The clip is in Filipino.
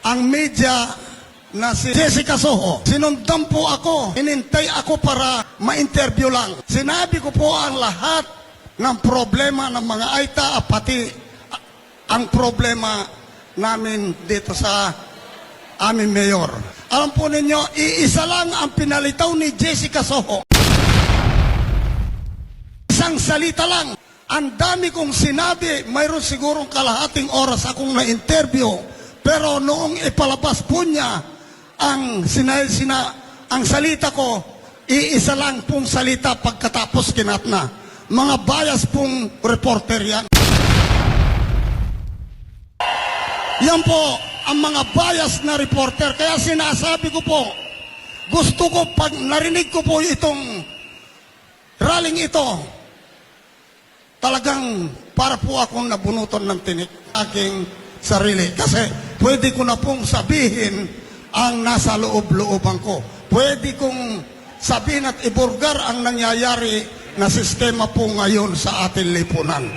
ang media na si Jessica Soho. Sinundan po ako. Inintay ako para ma-interview lang. Sinabi ko po ang lahat ng problema ng mga Aita, pati ang problema namin dito sa aming mayor. Alam po ninyo, iisa lang ang pinalitaw ni Jessica Soho. Isang salita lang. Ang dami kong sinabi, mayroon sigurong kalahating oras akong na-interview. Pero noong ipalabas po niya ang salita ko, iisa lang pong salita pagkatapos kinatna. Mga bias pong reporter yan. Yan po ang mga bias na reporter. Kaya sinasabi ko po, gusto ko pag narinig ko po itong rallying ito, talagang para po akong nabunutan ng tinik aking sarili. Kasi pwede ko na pong sabihin ang nasa loob-looban ko. Pwede kong sabihin at ibulgar ang nangyayari na sistema po ngayon sa ating lipunan.